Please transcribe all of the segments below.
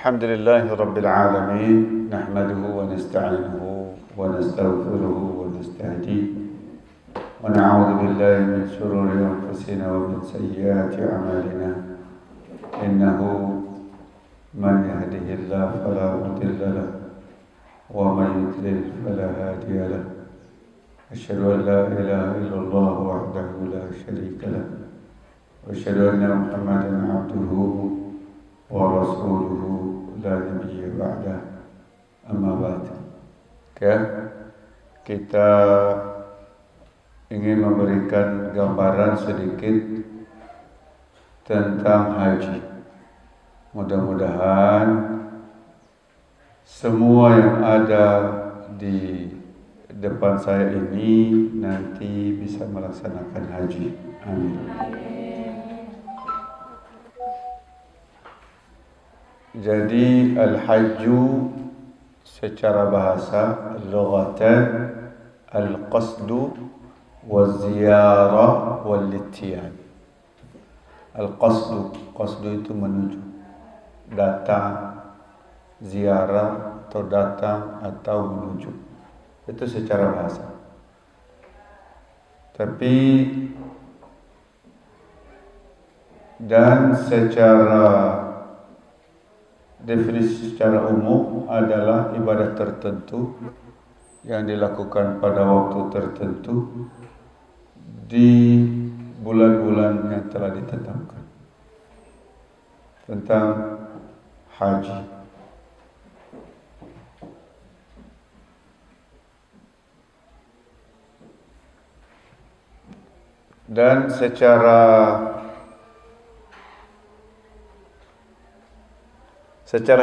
الحمد لله رب العالمين نحمده ونستعينه ونستغفره ونستهديه ونعوذ بالله من شرور أنفسنا ومن سيئات أعمالنا إنه من يهده الله فلا مضل له ومن يضلل فلا هادي له أشهد أن لا إله إلا الله وحده لا شريك له وأشهد أن محمدا عبده ورسوله لا نبي بعده أما بعد. Kita ingin memberikan gambaran sedikit tentang haji. Mudah-mudahan semua yang ada di depan saya ini nanti bisa melaksanakan haji. Amin. Jadi al-hajju secara bahasa lughatan al-qasdu waz-ziyarah wal-ittiyan. Qasdu itu menuju, datang, ziarah atau datang atau menuju. Itu secara bahasa. Tapi dan secara definisi secara umum adalah ibadah tertentu yang dilakukan pada waktu tertentu di bulan-bulan yang telah ditetapkan. Tentang haji. Dan secara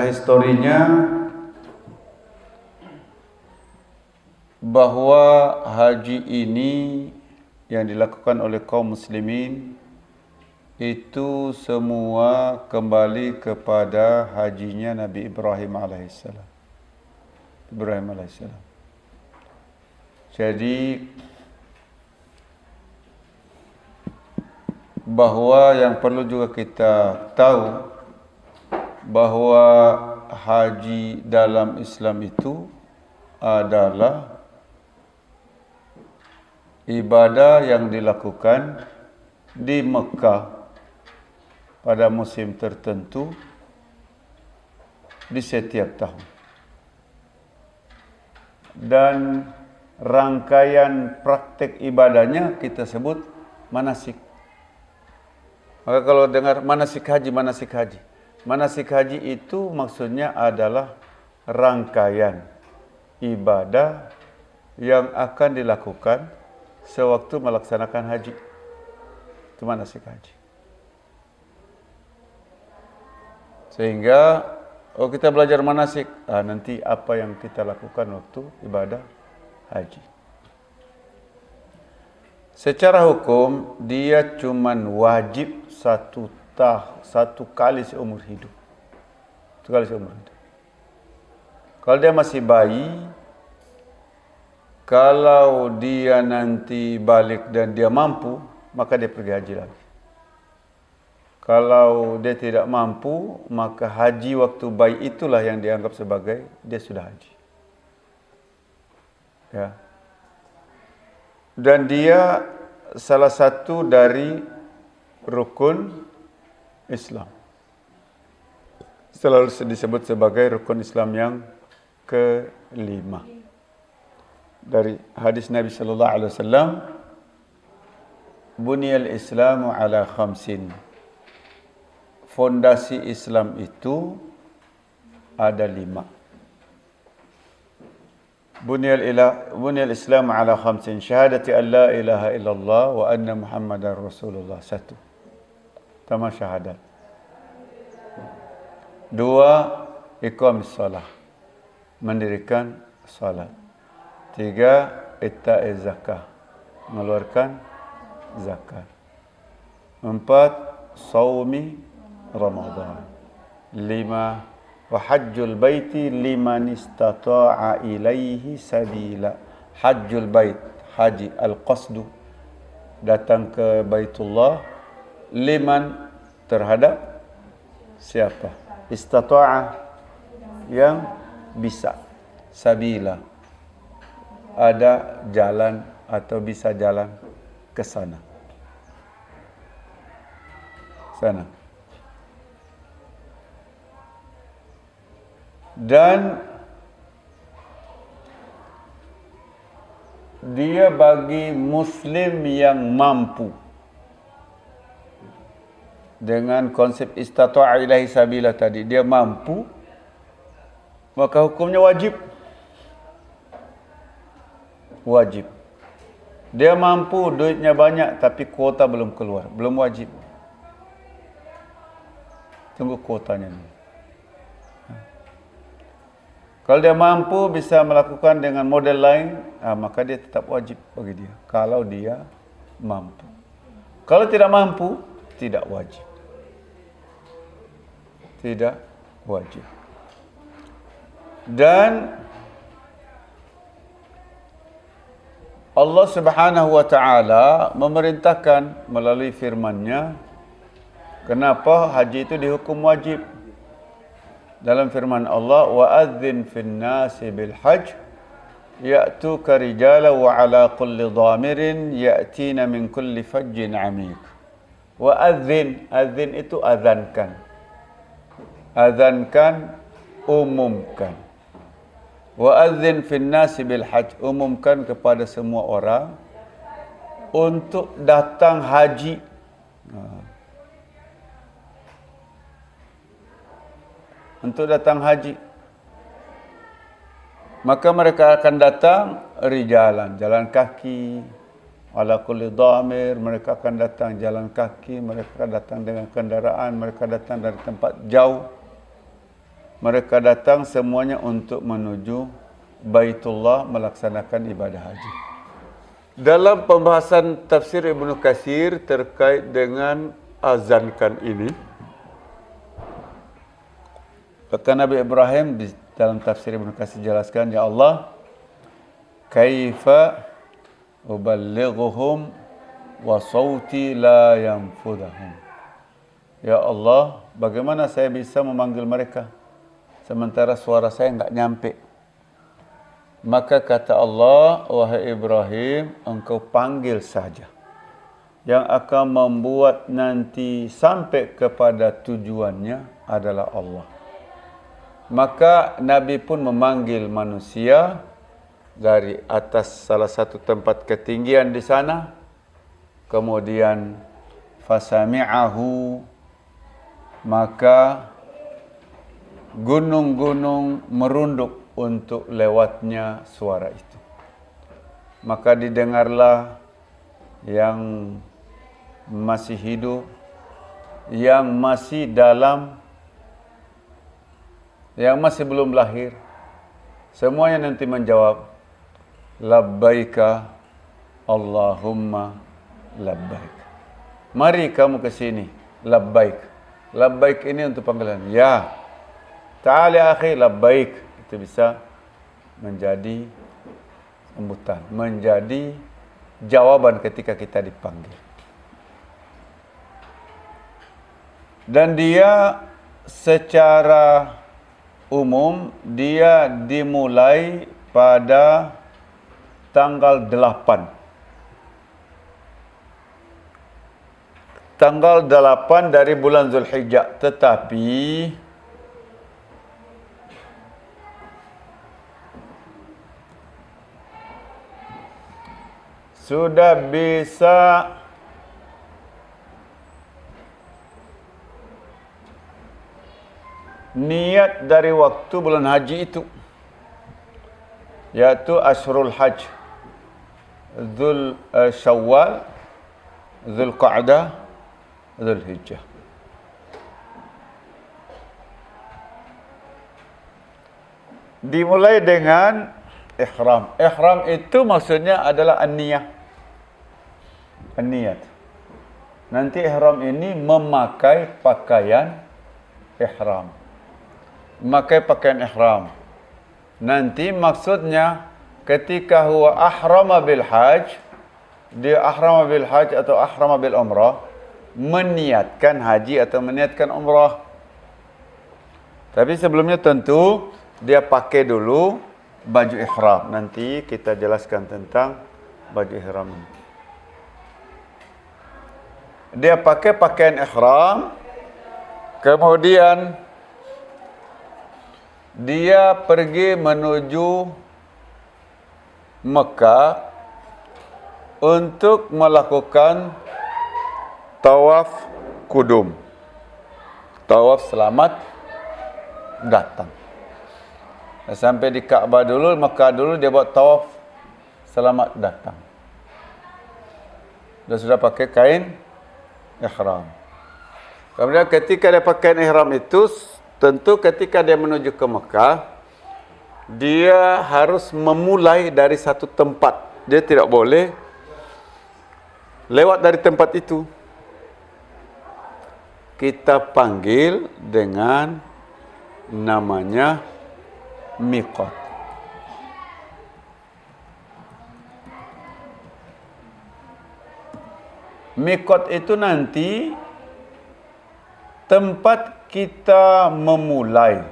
historinya bahwa haji ini yang dilakukan oleh kaum muslimin itu semua kembali kepada hajinya Nabi Ibrahim alaihissalam. Jadi bahwa yang perlu juga kita tahu bahwa haji dalam Islam itu adalah ibadah yang dilakukan di Mekah pada musim tertentu di setiap tahun. Dan rangkaian praktek ibadahnya kita sebut manasik. Maka kalau dengar manasik haji itu maksudnya adalah rangkaian ibadah yang akan dilakukan sewaktu melaksanakan haji. Itu manasik haji. Sehingga kita belajar manasik, nanti apa yang kita lakukan waktu ibadah haji. Secara hukum dia cuman wajib satu kali seumur hidup. Kalau dia masih bayi, kalau dia nanti balik dan dia mampu, maka dia pergi haji lagi. Kalau dia tidak mampu, maka haji waktu bayi itulah yang dianggap sebagai dia sudah haji. Ya. Dan dia salah satu dari rukun Islam. Selalu disebut sebagai rukun Islam yang kelima. Dari hadis Nabi sallallahu alaihi wasallam, "Buniyal Islamu ala khamsin." Fondasi Islam itu ada 5. Buniyal Islam ala khamsin, syahadati an la ilaha illallah wa anna Muhammadar Rasulullah. 1. Pertama syahadat. 2, iqamis salah, mendirikan salat. 3, itta'iz zakah, mengeluarkan zakat. 4, saumi Ramadan. 5, wa hajjul baiti liman istata'a ilaihi sabila. Hajjul bait, haji al-qasdu, datang ke Baitullah, liman terhadap siapa? Istata'a yang bisa. Sabila, ada jalan atau bisa jalan ke sana. Dan dia bagi Muslim yang mampu dengan konsep istata'a ilahi sabila tadi, dia mampu, maka hukumnya wajib. Dia mampu, duitnya banyak, tapi kuota belum keluar, belum wajib. Tunggu kuotanya dulu. Kalau dia mampu bisa melakukan dengan model lain, maka dia tetap wajib bagi dia. Kalau dia mampu. Kalau tidak mampu, tidak wajib. Tidak wajib. Dan Allah Subhanahu wa taala memerintahkan melalui firman-Nya, kenapa haji itu dihukum wajib? Dalam firman Allah, wa'adzin fin nasi bil hajj ya'tuka rijala wa ala kulli dhamirin ya'tina min kulli fajjin 'amiq. Wa'adzin, adzin itu azankan. Azankan, umumkan. Wa'adzin fin nasi bil hajj, umumkan kepada semua orang untuk datang haji. Untuk datang haji, maka mereka akan datang rijalan, jalan kaki, ala kulli dhamir, mereka akan datang jalan kaki, mereka datang dengan kendaraan, mereka datang dari tempat jauh, mereka datang semuanya untuk menuju Baitullah melaksanakan ibadah haji. Dalam pembahasan tafsir Ibnu Katsir terkait dengan azankan ini, kata Nabi Ibrahim di dalam tafsir Ibnu Katsir jelaskan, ya Allah, kaifa uballighuhum wa sauti la yanfudhahum. Ya Allah, bagaimana saya bisa memanggil mereka sementara suara saya enggak nyampe? Maka kata Allah, wahai Ibrahim, engkau panggil saja. Yang akan membuat nanti sampai kepada tujuannya adalah Allah. Maka Nabi pun memanggil manusia dari atas salah satu tempat ketinggian di sana. Kemudian fasami'ahu, maka gunung-gunung merunduk untuk lewatnya suara itu. Maka didengarlah yang masih hidup, yang masih dalam, yang masih belum lahir, semuanya nanti menjawab, labbaika Allahumma labbaik. Mari kamu ke sini, labbaik. Labbaik ini untuk panggilan. Ya, ta'ali akhi, labbaik. Itu bisa menjadi sambutan, menjadi jawaban ketika kita dipanggil. Dan dia secara umum dia dimulai pada tanggal 8. Tanggal 8 dari bulan Zulhijjah, tetapi sudah bisa niat dari waktu bulan haji itu, yaitu Ashurul Hajj, Dzul Syawal, Dzulqa'dah, Dzulhijjah. Dimulai dengan ihram. Ihram itu maksudnya adalah an-niyah. An-niyat. Nanti ihram ini memakai pakaian ihram. Memakai pakaian ihram. Nanti maksudnya ketika huwa ahrama bil hajj, dia ahrama bil hajj atau ahrama bil umrah, meniatkan haji atau meniatkan umrah. Tapi sebelumnya tentu dia pakai dulu baju ihram. Nanti kita jelaskan tentang baju ihram. Dia pakai pakaian ihram, kemudian dia pergi menuju Mekah untuk melakukan tawaf kudum. Tawaf selamat datang. Sampai di Ka'bah dulu, Mekah dulu dia buat tawaf selamat datang. Dia sudah pakai kain ihram. Kemudian ketika dia pakai kain ihram itu, tentu ketika dia menuju ke Mekah, dia harus memulai dari satu tempat. Dia tidak boleh lewat dari tempat itu. Kita panggil dengan namanya miqat. Miqat itu nanti tempat kita memulai.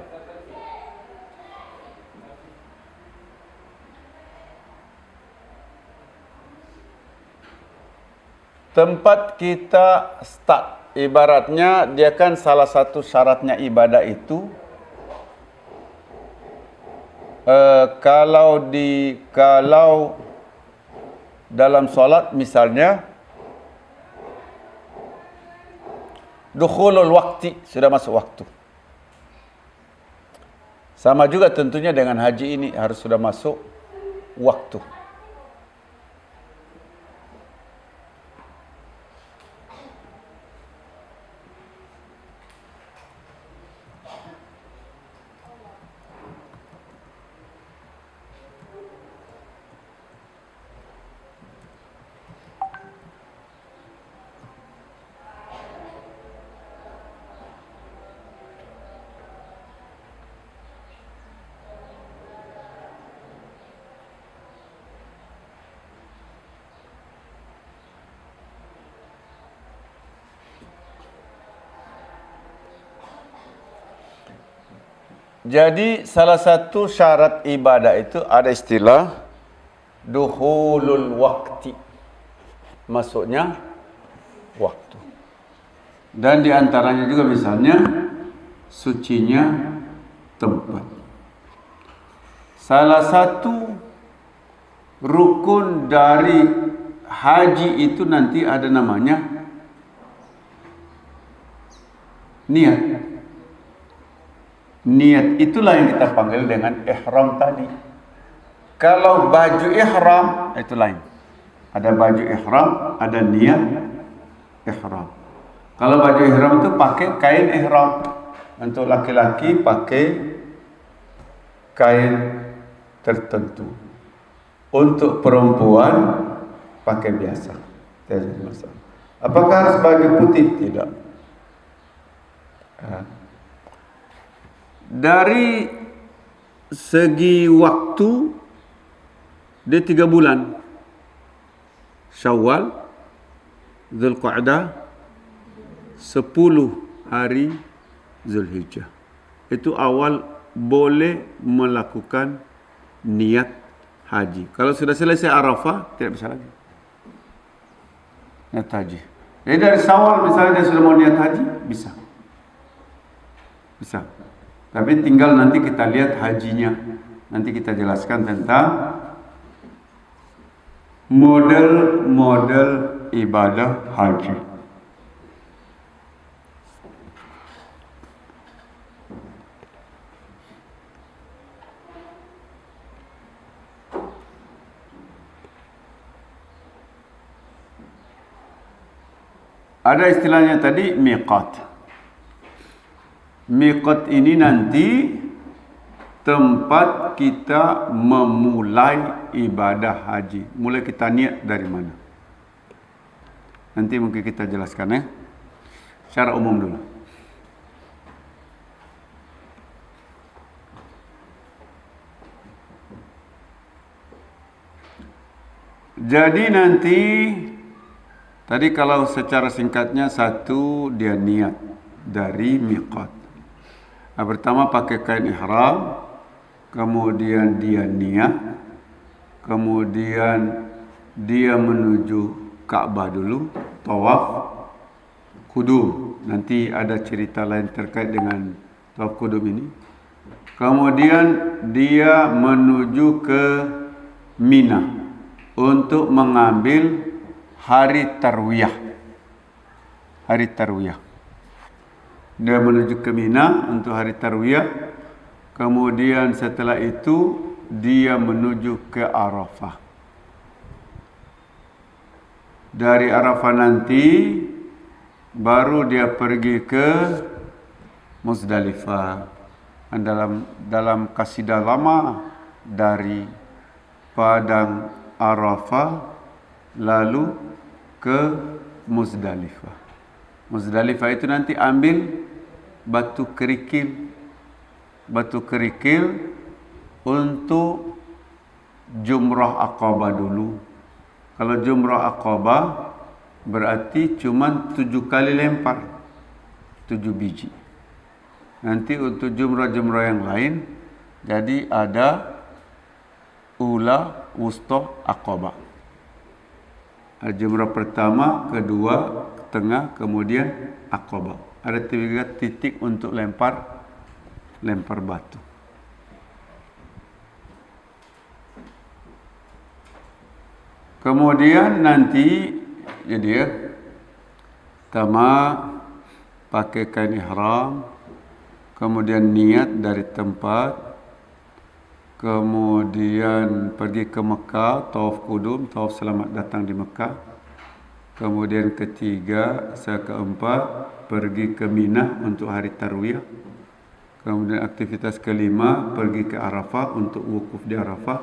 Tempat kita start. Ibaratnya dia kan salah satu syaratnya ibadah itu kalau dalam solat misalnya dukhulul waqti, sudah masuk waktu. Sama juga tentunya dengan haji ini harus sudah masuk waktu. Jadi salah satu syarat ibadah itu ada istilah dukhulul waqti. Masuknya waktu. Dan di antaranya juga misalnya sucinya tempat. Salah satu rukun dari haji itu nanti ada namanya niat. Niat itulah yang kita panggil dengan ihram tadi. Kalau baju ihram itu lain. Ada baju ihram, ada niat ihram. Kalau baju ihram itu pakai kain ihram. Untuk laki-laki pakai kain tertentu. Untuk perempuan pakai biasa. Tidak jadi masalah. Apakah harus baju putih? Tidak. Dari segi waktu dia 3 bulan. Syawal, Zulqa'dah, 10 hari Zulhijjah. Itu awal boleh melakukan niat haji. Kalau sudah selesai Arafah, tidak bisa lagi niat haji. Jadi dari Syawal misalnya dia sudah mau niat haji, bisa. Bisa. Tapi tinggal nanti kita lihat hajinya. Nanti kita jelaskan tentang model-model ibadah haji. Ada istilahnya tadi miqat. Miqat ini nanti tempat kita memulai ibadah haji. Mulai kita niat dari mana? Nanti mungkin kita jelaskan ya. Secara umum dulu. Jadi nanti tadi kalau secara singkatnya satu dia niat dari miqat. Pertama pakai kain ihram, kemudian dia niat, kemudian dia menuju Ka'bah dulu, tawaf kudum. Nanti ada cerita lain terkait dengan tawaf kudum ini. Kemudian dia menuju ke Mina untuk mengambil hari tarwiyah. Hari tarwiyah. Dia menuju ke Mina untuk hari tarwiyah. Kemudian setelah itu dia menuju ke Arafah. Dari Arafah nanti baru dia pergi ke Muzdalifah. Dalam kasidah lama dari Padang Arafah lalu ke Muzdalifah. Muzdalifah itu nanti ambil batu kerikil untuk Jumrah Aqabah dulu. Kalau Jumrah Aqabah berarti cuma 7 kali lempar, 7 biji. Nanti untuk jumrah-jumrah yang lain, jadi ada Ula, Wusta, Aqabah. Jumrah pertama, kedua, tengah, kemudian Aqabah. Ada 3 titik untuk lempar batu. Kemudian nanti jadi pertama pakai kain ihram, kemudian niat dari tempat, kemudian pergi ke Mekah, tawaf kudum, tawaf selamat datang di Mekah. Kemudian keempat pergi ke Mina untuk hari tarwiyah. Kemudian aktivitas kelima pergi ke Arafah untuk wukuf di Arafah.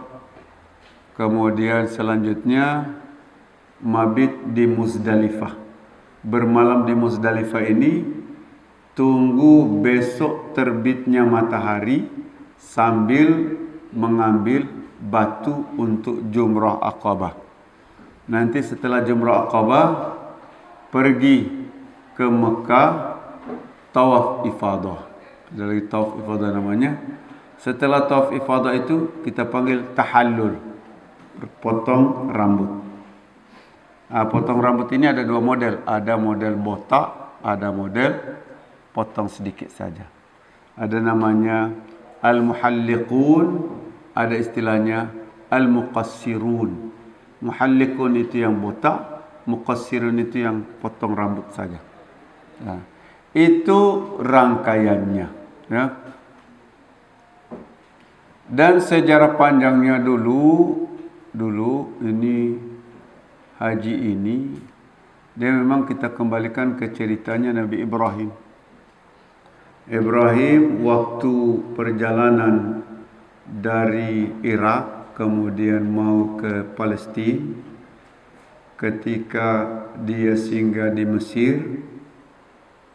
Kemudian selanjutnya mabit di Muzdalifah. Bermalam di Muzdalifah ini, tunggu besok terbitnya matahari sambil mengambil batu untuk Jumrah Aqabah. Nanti setelah Jumrah Aqabah pergi ke Mekah, tawaf ifadah. Ada lagi tawaf ifadah namanya. Setelah tawaf ifadah itu kita panggil tahallul, potong rambut. Potong rambut ini ada 2 model. Ada model botak, ada model potong sedikit saja. Ada namanya al-muhalliqun, ada istilahnya al-muqassirun. Muhalliqun itu yang botak, muqassirun itu yang potong rambut saja. Itu rangkaiannya, ya. Dan sejarah panjangnya dulu ini haji ini dia memang kita kembalikan ke ceritanya Nabi Ibrahim. Ibrahim waktu perjalanan dari Irak kemudian mau ke Palestin, ketika dia singgah di Mesir,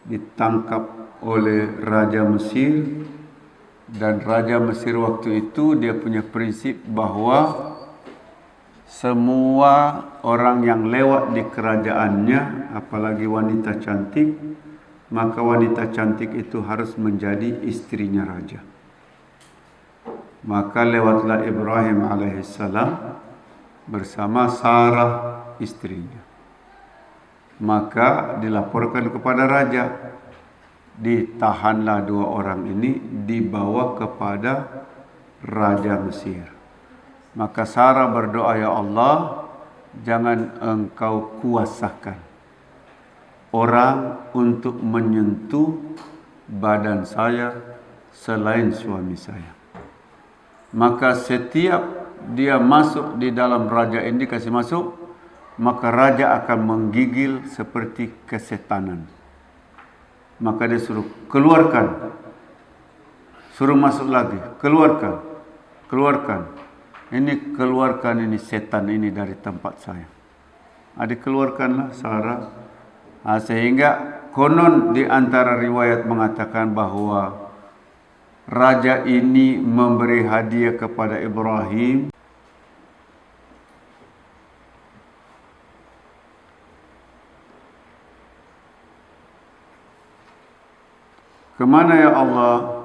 ditangkap oleh Raja Mesir. Dan Raja Mesir waktu itu dia punya prinsip bahwa semua orang yang lewat di kerajaannya, apalagi wanita cantik, maka wanita cantik itu harus menjadi istrinya raja. Maka lewatlah Ibrahim alaihissalam bersama Sarah istrinya. Maka dilaporkan kepada raja. Ditahanlah 2 orang ini, dibawa kepada Raja Mesir. Maka Sarah berdoa, ya Allah, jangan engkau kuasakan orang untuk menyentuh badan saya selain suami saya. Maka setiap dia masuk di dalam raja ini, kasih masuk, maka raja akan menggigil seperti kesetanan. Maka dia suruh keluarkan, suruh masuk lagi, keluarkan. Keluarkan ini setan ini dari tempat saya. Dikeluarkanlah Sarah. Sehingga konon di antara riwayat mengatakan bahwa raja ini memberi hadiah kepada Ibrahim kemana ya Allah?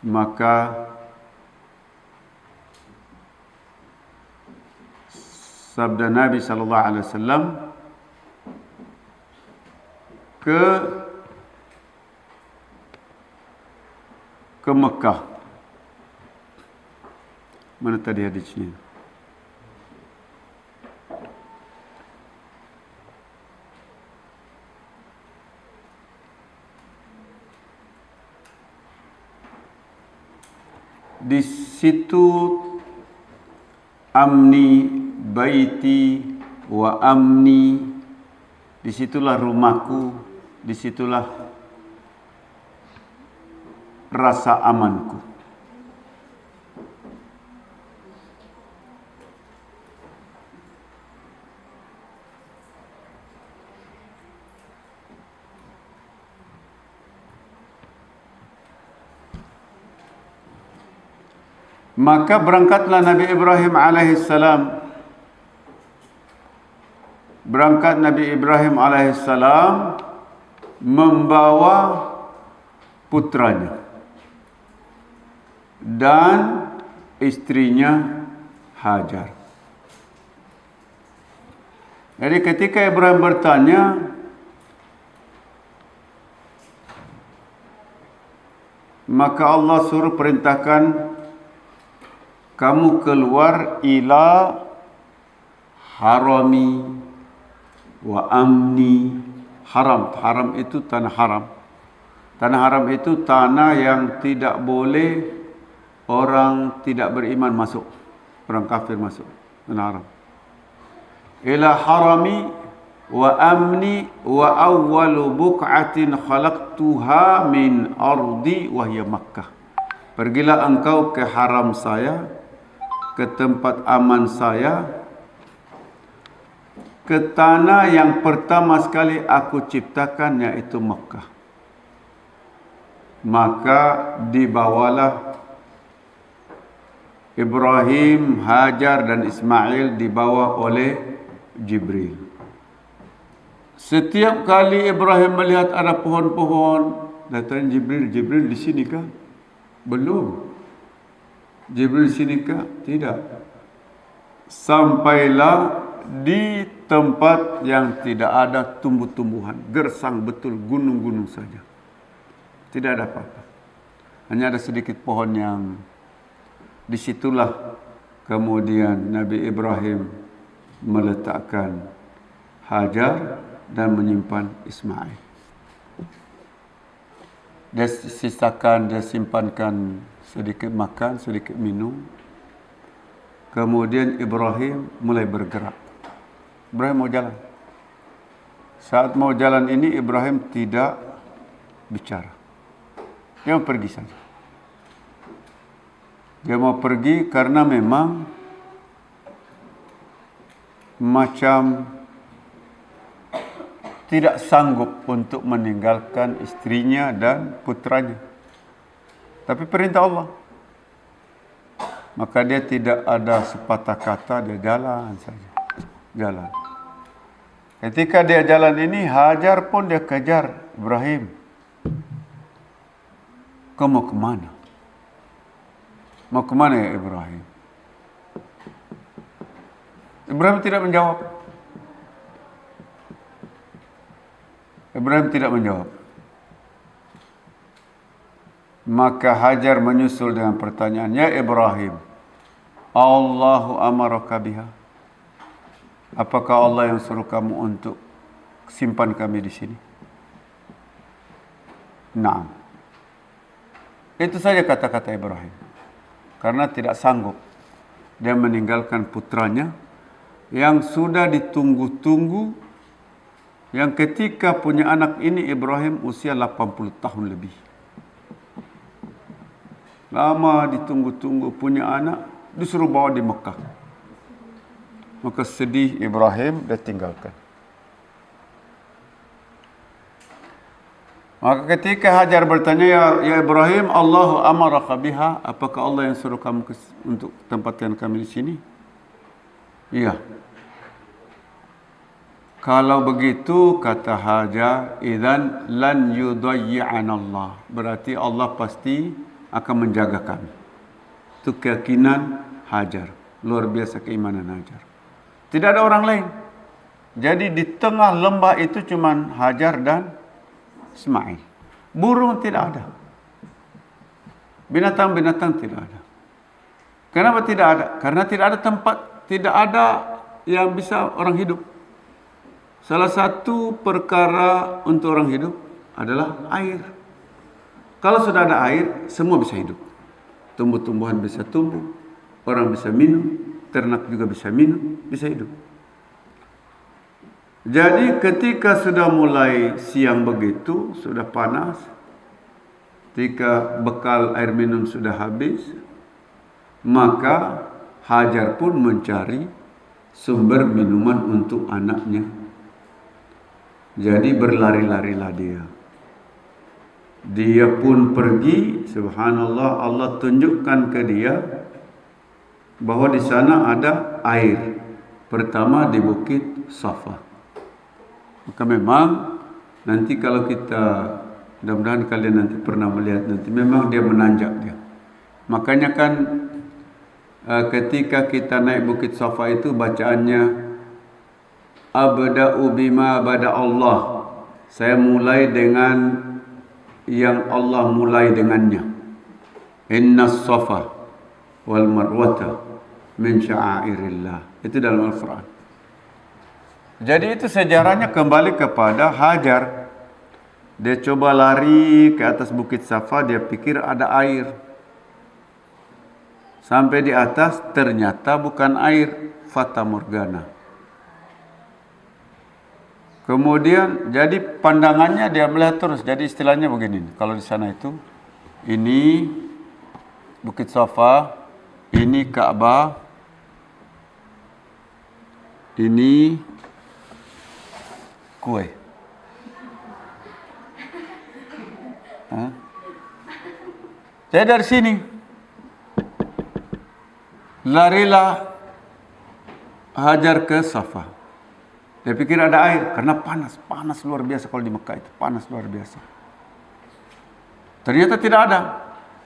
maka sabda Nabi sallallahu alaihi wasallam ke Mekah. Mana tadi hadisnya? Di situ amni baiti wa amni, disitulah rumahku, disitulah rasa amanku. Maka berangkatlah Nabi Ibrahim alaihissalam. Berangkat Nabi Ibrahim alaihissalam membawa putranya dan istrinya Hajar. Jadi ketika Ibrahim bertanya, maka Allah suruh perintahkan, kamu keluar ila harami wa amni. Haram, haram itu tanah haram. Tanah haram itu tanah yang tidak boleh orang tidak beriman masuk, orang kafir masuk. Tanah haram. Ila harami wa amni wa awwalu buq'atin khalaqtuha min ardi wa hiya Makkah. Pergilah engkau ke haram saya, ke tempat aman saya, ke tanah yang pertama sekali aku ciptakan, yaitu Makkah. Maka dibawalah Ibrahim, Hajar dan Ismail dibawa oleh Jibril. Setiap kali Ibrahim melihat ada pohon-pohon, datang Jibril, Jibril di sini kah? Belum. Jibril sini kah? Tidak. Sampailah di tempat yang tidak ada tumbuh-tumbuhan, gersang betul, gunung-gunung saja. Tidak ada apa-apa. Hanya ada sedikit pohon yang disitulah kemudian Nabi Ibrahim meletakkan Hajar dan menyimpan Ismail. Dia sisakan, dia simpankan sedikit makan, sedikit minum. Kemudian Ibrahim mulai bergerak. Ibrahim mau jalan. Saat mau jalan ini Ibrahim tidak bicara. Dia mau pergi saja. Dia mau pergi karena memang macam tidak sanggup untuk meninggalkan istrinya dan putranya. Tapi perintah Allah. Maka dia tidak ada sepatah kata, dia jalan saja. Jalan. Ketika dia jalan ini, Hajar pun dia kejar Ibrahim. Kau mau kemana? Mau kemana ya Ibrahim? Ibrahim tidak menjawab. Ibrahim tidak menjawab. Maka Hajar menyusul dengan pertanyaan, ya Ibrahim, Allahu amaraka biha. Apakah Allah yang suruh kamu untuk simpan kami di sini? Naam. Itu saja kata-kata Ibrahim. Karena tidak sanggup dia meninggalkan putranya yang sudah ditunggu-tunggu, yang ketika punya anak ini Ibrahim usia 80 tahun lebih. Lama ditunggu-tunggu punya anak, disuruh bawa di Mekah. Maka sedih Ibrahim, dia tinggalkan. Maka ketika Hajar bertanya, ya Ibrahim, Allahu amaraka biha, apakah Allah yang suruh kamu untuk tempatkan kami di sini? Iya. Kalau begitu, kata Hajar, idzan lan yudayyi'ana Allah. Berarti Allah pasti akan menjaga kami. Itu keyakinan Hajar. Luar biasa keimanan Hajar. Tidak ada orang lain. Jadi di tengah lembah itu cuman Hajar dan Ismail. Burung tidak ada. Binatang-binatang tidak ada. Kenapa tidak ada? Karena tidak ada tempat, tidak ada yang bisa orang hidup. Salah satu perkara untuk orang hidup adalah air. Kalau sudah ada air, semua bisa hidup. Tumbuh-tumbuhan bisa tumbuh, orang bisa minum, ternak juga bisa minum, bisa hidup. Jadi ketika sudah mulai siang begitu, sudah panas, ketika bekal air minum sudah habis, maka Hajar pun mencari sumber minuman untuk anaknya. Jadi berlari-larilah dia. Dia pun pergi, subhanallah, Allah tunjukkan ke dia bahwa di sana ada air. Pertama di Bukit Safa. Maka memang nanti kalau kita, mudah-mudahan kalian nanti pernah melihat nanti, memang dia menanjak dia. Makanya kan ketika kita naik Bukit Safa itu bacaannya Abda'u bima bada Allah. Saya mulai dengan yang Allah mulai dengannya. Innas Safa wal Marwata min sya'airillah. Itu dalam Al-Quran. Jadi itu sejarahnya kembali kepada Hajar. Dia coba lari ke atas Bukit Safa, dia pikir ada air. Sampai di atas ternyata bukan air, fata morgana. Kemudian jadi pandangannya dia melihat terus. Jadi istilahnya begini, kalau di sana itu ini Bukit Safa, ini Ka'bah, ini kue. Jadi dari sini larilah Hajar ke Safa. Dia pikir ada air karena panas luar biasa kalau di Mekah itu, panas luar biasa. Ternyata tidak ada.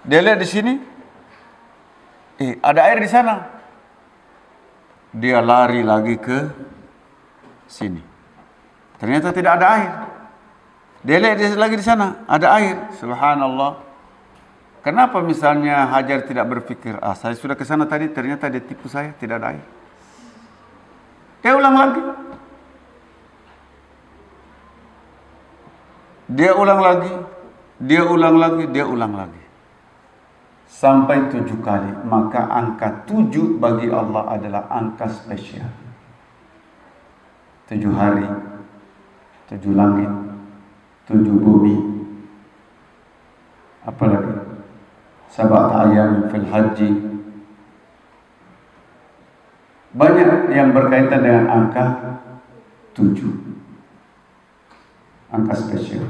Dia lihat di sini, ada air di sana. Dia lari lagi ke sini. Ternyata tidak ada air. Dia lihat lagi di sana, ada air. Subhanallah. Kenapa misalnya Hajar tidak berpikir, saya sudah ke sana tadi, ternyata dia tipu saya, tidak ada air. Dia ulang lagi. Dia ulang lagi, dia ulang lagi, dia ulang lagi. Sampai 7 kali. Maka angka 7 bagi Allah adalah angka spesial. 7 hari, 7 langit, 7 bumi. Apalagi? Sab'at ayam fil haji. Banyak yang berkaitan dengan angka 7. Angka spesial,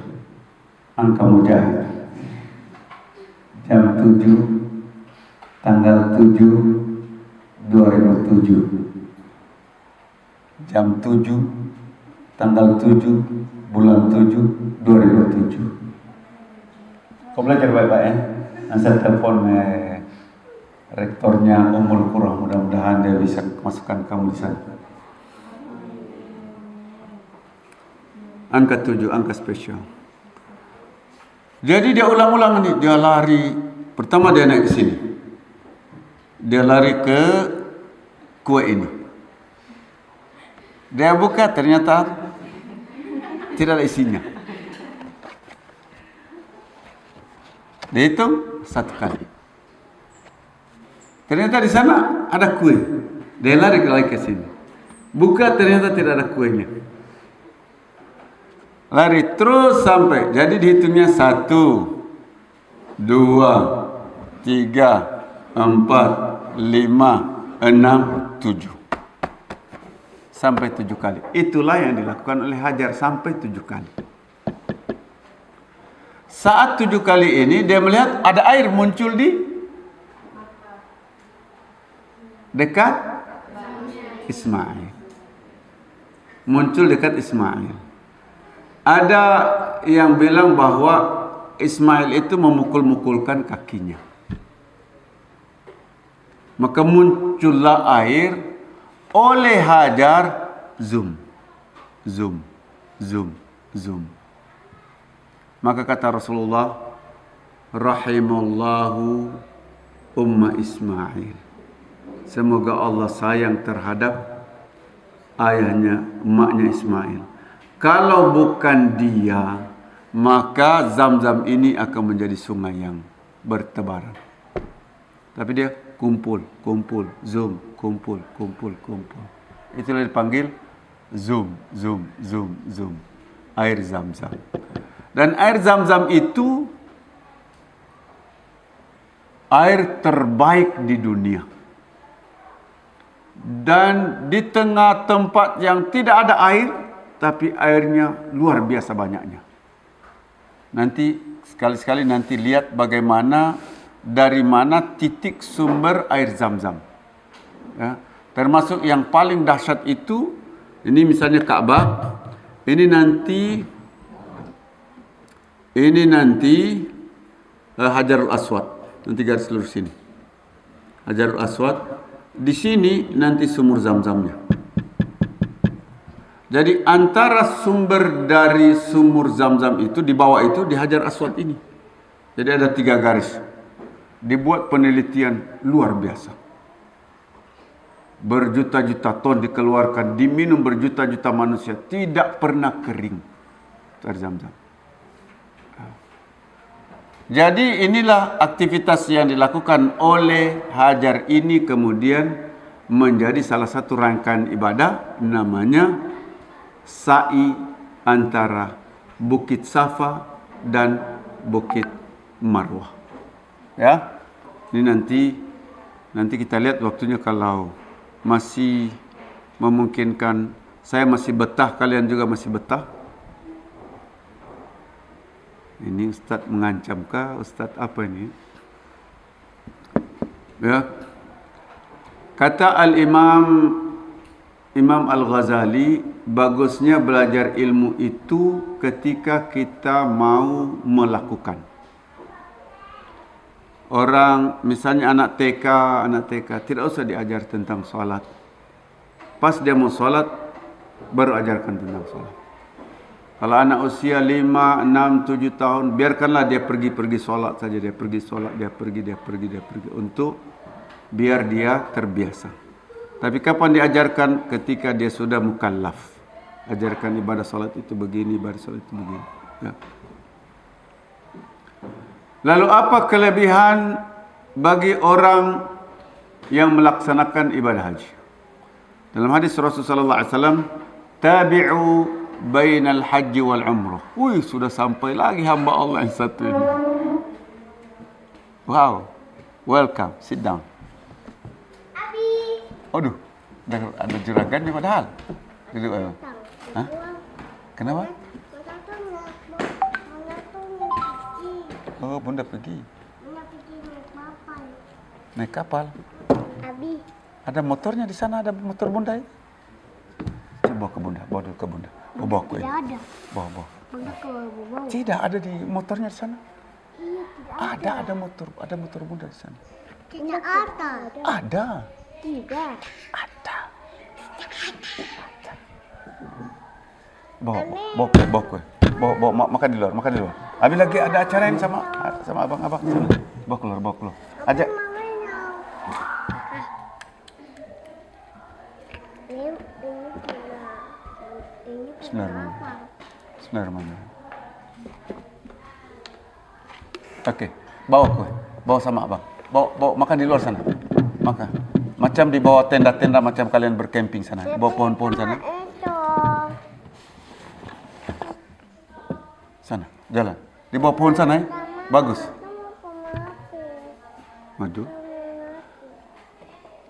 angka mujahid. Jam 7, tanggal 7, 2007. Jam 7, tanggal 7, bulan 7, 2007. Kau belajar baik-baik ya. Nanti saya telepon rektornya Ummul Qura, mudah-mudahan dia bisa masukkan kamu di sana. Angka 7, angka spesial. Jadi dia ulang-ulang nih, dia lari. Pertama dia naik ke sini. Dia lari ke kue ini. Dia buka, ternyata tidak ada isinya. Dia hitung 1 kali. Ternyata di sana ada kue. Dia lari lagi ke sini. Buka, ternyata tidak ada kuenya. Lari terus sampai, jadi dihitungnya 1, 2, 3, 4, 5, 6, 7. Sampai 7 kali. Itulah yang dilakukan oleh Hajar sampai 7 kali. Saat 7 kali ini dia melihat ada air muncul di dekat Ismail. Muncul dekat Ismail. Ada yang bilang bahwa Ismail itu memukul-mukulkan kakinya. Maka muncullah air oleh Hajar, zoom, zoom, zoom, zoom. Maka kata Rasulullah, rahimallahu umma Ismail. Semoga Allah sayang terhadap ayahnya, emaknya Ismail. Kalau bukan dia, maka Zam-Zam ini akan menjadi sungai yang bertebaran. Tapi dia kumpul, zoom, kumpul. Itulah dipanggil zoom, zoom, zoom, zoom. Air Zam-Zam. Dan air Zam-Zam itu air terbaik di dunia. Dan di tengah tempat yang tidak ada air, tapi airnya luar biasa banyaknya. Nanti sekali-sekali nanti lihat bagaimana, dari mana titik sumber air Zam-Zam. Ya, termasuk yang paling dahsyat itu, ini misalnya Ka'bah, ini nanti Hajarul Aswad, nanti garis lurus sini. Hajarul Aswad, di sini nanti sumur Zam-Zamnya. Jadi antara sumber dari sumur Zam-Zam itu di bawah itu di Hajar Aswad ini. Jadi ada 3 garis. Dibuat penelitian luar biasa. Berjuta-juta ton dikeluarkan, diminum berjuta-juta manusia, tidak pernah kering. Air Zam-Zam. Jadi inilah aktivitas yang dilakukan oleh Hajar ini kemudian menjadi salah satu rangkaian ibadah, namanya sa'i antara Bukit Safa dan Bukit Marwah. Ya, ini nanti kita lihat waktunya, kalau masih memungkinkan, saya masih betah, kalian juga masih betah. Ini Ustaz mengancamkah? Ustaz apa ini? Ya. Kata Imam Al-Ghazali, bagusnya belajar ilmu itu ketika kita mau melakukan. Orang, misalnya anak TK tidak usah diajar tentang sholat. Pas dia mau sholat, baru ajarkan tentang sholat. Kalau anak usia 5, 6, 7 tahun, biarkanlah dia pergi sholat saja. Dia pergi sholat, dia pergi. Untuk biar dia terbiasa. Tapi kapan diajarkan? Ketika dia sudah mukallaf. Ajarkan ibadah sholat itu begini, ibadah sholat itu begini. Ya. Lalu apa kelebihan bagi orang yang melaksanakan ibadah haji? Dalam hadis Rasulullah SAW, tabi'u bainal haji wal umrah. Sudah sampai lagi hamba Allah yang satu ini. Wow, welcome, sit down. Abi. Aduh, ada juragannya padahal. Hah? Kenapa? Oh, bunda pergi. Bunda pergi naik kapal. Naik kapal? Abi. Ada motornya di sana, ada motor bunda itu. Coba ke bunda, bawa dulu ke bunda. Bawa aku ini. Tidak ada. Bawa. Bunda ke bawah. Tidak ada di motornya di sana. Iya, tidak Ada motor bunda di sana. Tidak ada. Ada. Tidak. Ada. Bawa kue. Bawa makan di luar. Habis lagi ada acara ini sama abang-abang. Bawa keluar. Ajak. Bismillahirrahmanirrahim. Oke, bawa kue. Bawa sama abang. Bawa makan di luar sana. Makan. Macam di bawah tenda-tenda macam kalian berkemping sana. Bawa pohon-pohon sana. Sana, jalan. Di bawah pohon sana ya. Bagus. Madu.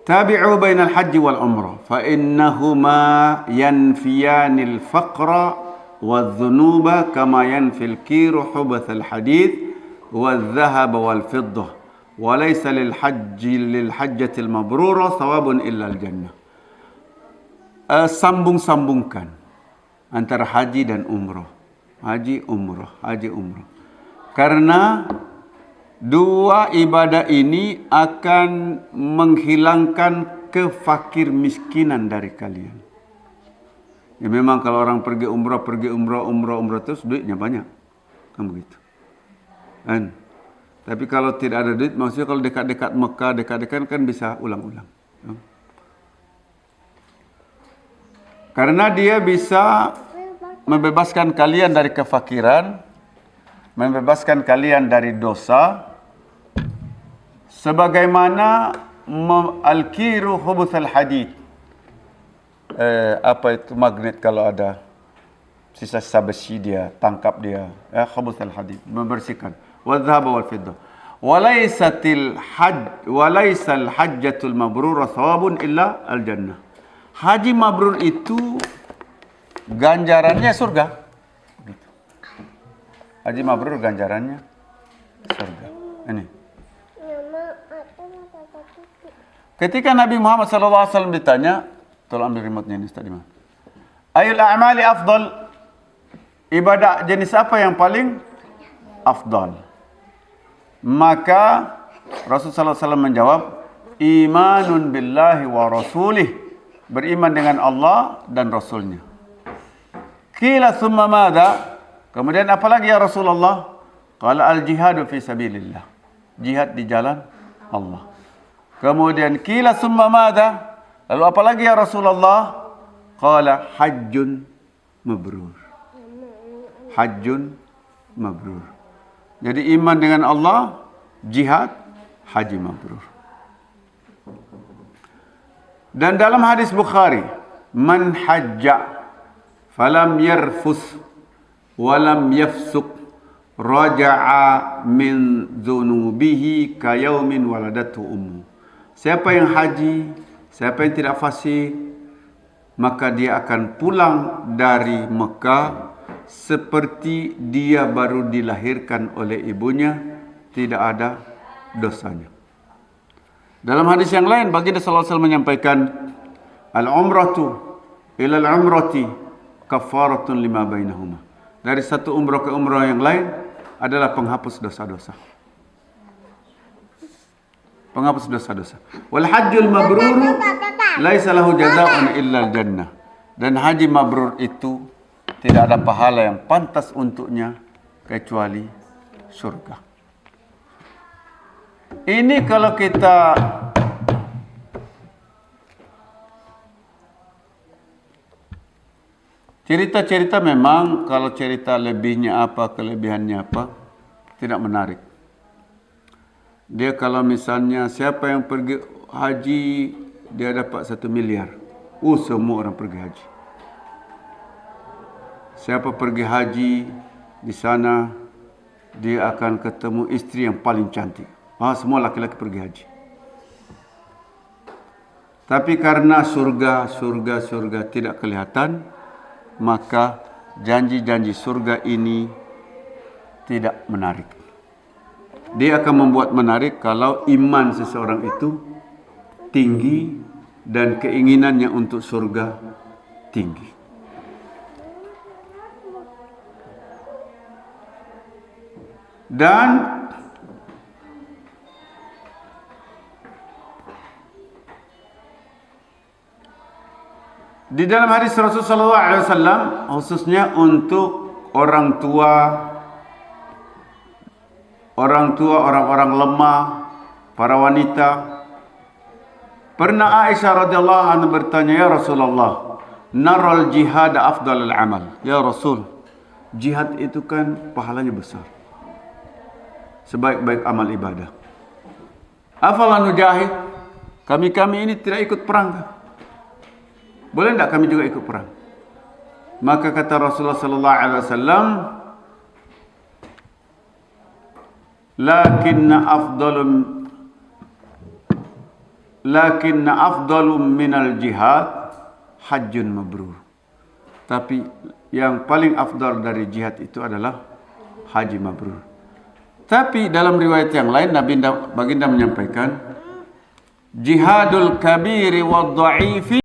Tabi'u bainal haji wal umrah fa innahuma yanfiyanil faqra wadh-dhunuba kama yanfil kiru hubathal hadid wadh-dhahaba wal fiddah wa laysa lil hajjatil mabrura thawabun illa al jannah. Sambung-sambungkan antara haji dan umrah. Haji umrah. Karena dua ibadah ini akan menghilangkan kefakir miskinan dari kalian. Ya memang kalau orang pergi umrah terus duitnya banyak. Kan begitu. Kan? Tapi kalau tidak ada duit, maksudnya kalau dekat-dekat Mekah, dekat-dekat kan bisa ulang-ulang. Karena dia bisa membebaskan kalian dari kefakiran, membebaskan kalian dari dosa, sebagaimana al-kiru hubuthal hadid. Apa itu magnet kalau ada sisa-sisa besi dia, tangkap dia, hubuthal hadid, membersihkan. Wadhhab wal fiddah. Walaisatil hajjatul mabrurah thawabun illa al-jannah. Haji mabrur itu ganjarannya surga. Begitu. Haji mabrur ganjarannya surga. Ini. Ketika Nabi Muhammad SAW ditanya, tolong ambil remote-nya ini, Ustaz Iman. Ayul a'mali afdal? Ibadah jenis apa yang paling afdal? Maka Rasulullah SAW menjawab, imanun billahi wa rasulih, beriman dengan Allah dan Rasulnya. Qila thumma madha? Kemudian apa lagi ya Rasulullah? Qala al-jihadu fi sabilillah, jihad di jalan Allah. Kemudian qila thumma madha? Lalu apa lagi ya Rasulullah? Qala hajjun mabrur, hajjun mabrur. Jadi iman dengan Allah, jihad, haji mabrur. Dan dalam hadis Bukhari, man hajja falam yarfus walam yafsuq raja'a min dhunubihi kayaumin waladatu ummu. Siapa yang haji, siapa yang tidak fasik, maka dia akan pulang dari Mekah seperti dia baru dilahirkan oleh ibunya, tidak ada dosanya. Dalam hadis yang lain, baginda sallallahu alaihi wasallam menyampaikan, al-umratu ila al-umrati kafaratun lima bainahuma. Dari satu umrah ke umrah yang lain adalah penghapus dosa-dosa. Penghapus dosa-dosa. Wal hajjul mabruru laisa lahu jazaa'un illa al-jannah. Dan haji mabrur itu tidak ada pahala yang pantas untuknya kecuali surga. Ini kalau kita cerita-cerita, memang kalau cerita lebihnya apa, kelebihannya apa, tidak menarik. Dia kalau misalnya siapa yang pergi haji, dia dapat 1 miliar. Semua orang pergi haji. Siapa pergi haji, di sana dia akan ketemu istri yang paling cantik. Semua laki-laki pergi haji. Tapi karena surga tidak kelihatan, maka janji-janji surga ini tidak menarik. Dia akan membuat menarik kalau iman seseorang itu tinggi dan keinginannya untuk surga tinggi. Dan di dalam hadis Rasulullah SAW, khususnya untuk orang tua, orang-orang lemah, para wanita. Pernah Aisyah radhiyallahu anha bertanya, ya Rasulullah, naral jihad afdalul amal. Ya Rasul, jihad itu kan pahalanya besar, sebaik-baik amal ibadah. Afala nujahid? Kami ini tidak ikut perang. Boleh tidak kami juga ikut perang? Maka kata Rasulullah sallallahu alaihi wasallam, lakinna afdalum minal jihad hajjun mabrur. Tapi yang paling afdal dari jihad itu adalah haji mabrur. Tapi dalam riwayat yang lain, baginda menyampaikan, jihadul kabiri wad dha'ifi